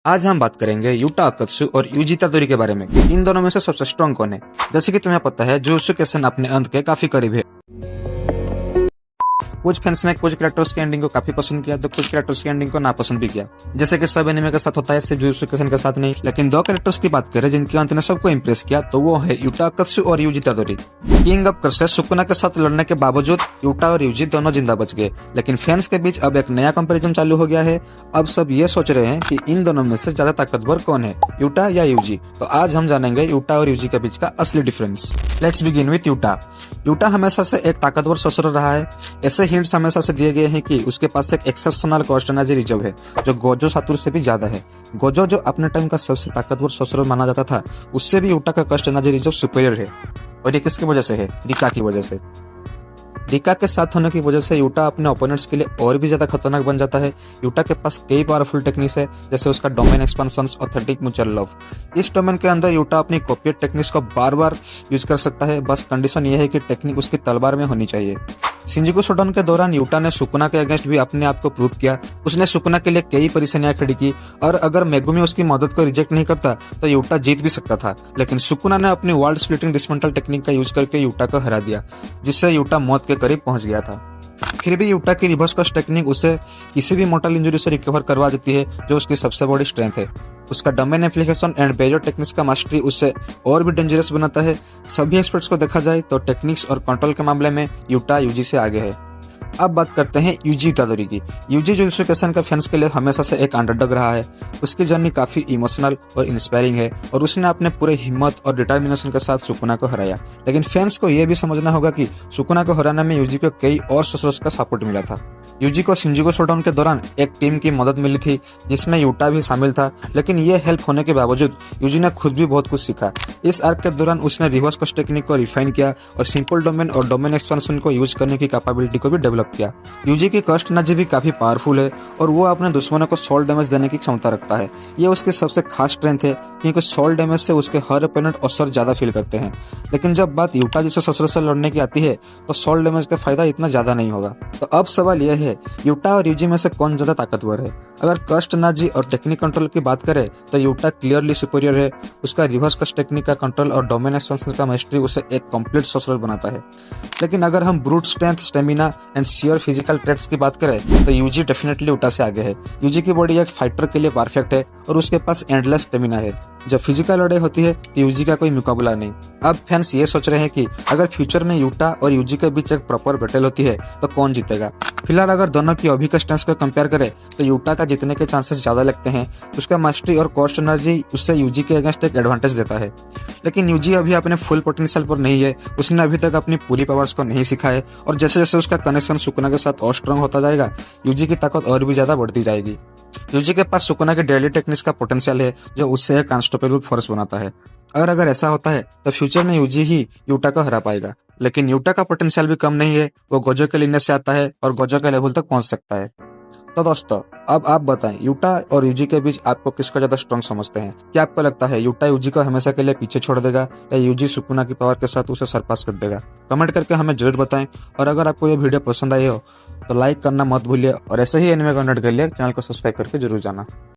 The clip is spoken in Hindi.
आज हम बात करेंगे यूटा अकत्सु और यूजी इतादोरी के बारे में कि इन दोनों में से सबसे स्ट्रॉन्ग कौन है। जैसे कि तुम्हें पता है जुजुत्सु काइसेन अपने अंत के काफी करीब है। कुछ फैंस ने कुछ कैरेक्टर्स की एंडिंग को काफी पसंद किया तो कुछ कैरेक्टर्स की एंडिंग को नापसंद भी किया, जैसे कि सब एनिमे के साथ होता है, सिर्फ जुजुत्सु काइसेन के साथ नहीं। लेकिन दो कैरेक्टर्स की बात करें जिनके अंत ने सबको इंप्रेस किया तो वो है यूटा अकत्सु और Yuji Itadori. King of curses Sukuna के साथ लड़ने के बावजूद यूटा और यूजी दोनों जिंदा बच गए, लेकिन फैंस के बीच अब एक नया कंपैरिजन चालू हो गया है। अब सब ये सोच रहे हैं कि इन दोनों में से ज्यादा ताकतवर कौन है, यूटा या यूजी। तो आज हम जानेंगे यूटा और यूजी के बीच का असली difference. Let's begin with Utah. Utah हमेशा से एक ताकतवर सॉर्सरर रहा है। ऐसे हिंट्स हमेशा से दिए गए हैं कि उसके पास एक एक्सेप्शनल कॉस्ट एनर्जी रिजर्व है जो गोजो सातुर से भी ज्यादा है। गोजो जो अपने टाइम का सबसे ताकतवर सॉर्सरर माना जाता था, उससे भी यूटा का कॉस्ट एनर्जी रिजर्व सुपीरियर है। और ये किसकी वजह से है? रिका की वजह से। रिका के साथ होने की वजह से यूटा अपने ओपोनेंट्स के लिए और भी ज्यादा खतरनाक बन जाता है। यूटा के पास कई पावरफुल टेक्निक्स है, जैसे उसका domain expansion, authentic mutual love. इस डोमेन के अंदर यूटा अपनी कॉपीड टेक्निक्स को बार बार यूज कर सकता है, बस कंडीशन ये है कि टेक्निक उसकी तलवार में होनी चाहिए। शिंजुकु शोडोन के दौरान यूटा ने सुकुना के अगेंस्ट भी अपने आप को प्रूव किया। उसने सुकुना के लिए कई परेशानियां खड़ी की और अगर मेगुमी उसकी मदद को रिजेक्ट नहीं करता तो यूटा जीत भी सकता था, लेकिन सुकुना ने अपनी वर्ल्ड स्प्लिटिंग डिसमेंटल टेक्निक का यूज करके यूटा को हरा दिया, जिससे यूटा मौत के करीब पहुंच गया था। फिर भी यूटा की रिवर्स कस्ट टेक्निक उसे किसी भी मोर्टल इंजरी से रिकवर करवा देती है, जो उसकी सबसे बड़ी स्ट्रेंथ है। उसका डोमेन एप्लीकेशन एंड बेजो टेक्निक्स का मास्टरी उसे और भी डेंजरस बनाता है। सभी एक्सपर्ट्स को देखा जाए तो टेक्निक्स और कंट्रोल के मामले में यूटा यूजी से आगे है। अब बात करते हैं यूजी इतादोरी की। यूजी जुजुत्सु काइसेन का फैंस के लिए हमेशा से एक अंडरडॉग रहा है। उसकी जर्नी काफी इमोशनल और इंस्पायरिंग है और उसने अपने पूरे हिम्मत और डिटर्मिनेशन के साथ सुकुना को हराया। लेकिन फैंस को यह भी समझना होगा कि सुकुना को हराने में यूजी को कई और सोर्सेस का सपोर्ट मिला था। यूजी को शिंजुकु शोडोन के दौरान एक टीम की मदद मिली थी जिसमें यूटा भी शामिल था, लेकिन ये हेल्प होने के बावजूद यूजी ने खुद भी बहुत कुछ सीखा। इस आर्क के दौरान उसने रिवर्स कस्ट टेक्निक को रिफाइन किया और सिंपल डोमेन और डोमेन एक्सपेंशन को यूज करने की कैपेबिलिटी को भी डेवलप किया। यूजी की कस्ट एनर्जी भी काफी पावरफुल है और वो अपने दुश्मनों को सोल डैमेज देने की क्षमता रखता है। ये उसकी सबसे खास स्ट्रेंथ है क्योंकि सोल डैमेज से उसके हर ओपोनेंट असर ज्यादा फील करते हैं। लेकिन जब बात यूटा जैसे ससुर से लड़ने की आती है तो सोल डैमेज का फायदा इतना ज्यादा नहीं होगा। तो अब सवाल यह है, यूटा और यूजी में से कौन ज्यादा ताकतवर है? अगर कस्ट एनर्जी और टेक्निक कंट्रोल की बात करें तो यूटा क्लियरली सुपीरियर है। उसका रिवर्स कस्ट टेक्निक का कंट्रोल और डोमेन एक्सपेंशन का मास्टरी उसे एक कंप्लीट ससुर बनाता है। लेकिन अगर हम brute strength, stamina and shear physical traits की बात करें तो यूजी डेफिनेटली यूटा से आगे है। यूजी की बॉडी एक फाइटर के लिए परफेक्ट है और उसके पास एंडलेस स्टेमिना है। जब फिजिकल लड़ाई होती है तो यूजी का कोई मुकाबला नहीं। अब फैंस ये सोच रहे हैं कि अगर फ्यूचर में यूटा और यूजी के बीच एक प्रॉपर बैटल होती है तो कौन जीतेगा। फिलहाल अगर दोनों की अभी के स्टेंस को कंपेयर करें तो यूटा का जीतने के चांसेस ज्यादा लगते हैं। उसका मास्टरी और कॉस्ट एनर्जी उससे यूजी के अगेंस्ट एक एडवांटेज देता है। लेकिन यूजी अभी अपने फुल पोटेंशियल पर नहीं है। उसने अभी तक अपनी पूरी पावर्स को नहीं सीखा है और जैसे जैसे उसका कनेक्शन सुकुना के साथ और स्ट्रांग होता जाएगा, यूजी की ताकत और भी ज्यादा बढ़ती जाएगी। यूजी के पास सुकुना के डेली टेक्निक्स का पोटेंशियल है जो उससे एक अनस्टॉपेबल फोर्स बनाता है। और अगर ऐसा होता है तो फ्यूचर में यूजी ही यूटा को हरा पाएगा। लेकिन यूटा का पोटेंशियल भी कम नहीं है। वो गोजो के लिनेज से आता है और गोजो के लेवल तक पहुंच सकता है। तो दोस्तों, अब आप बताएं यूटा और यूजी के बीच आपको किसका ज्यादा स्ट्रॉन्ग समझते हैं? क्या आपको लगता है यूटा यूजी को हमेशा के लिए पीछे छोड़ देगा या यूजी सुकुना की पावर के साथ उसे सरपास कर देगा? कमेंट करके हमें जरूर बताएं। और अगर आपको ये वीडियो पसंद आई हो तो लाइक करना मत भूलिए और ऐसे ही एनिमे कंटेंट के लिए चैनल को सब्सक्राइब करके जरूर जाना।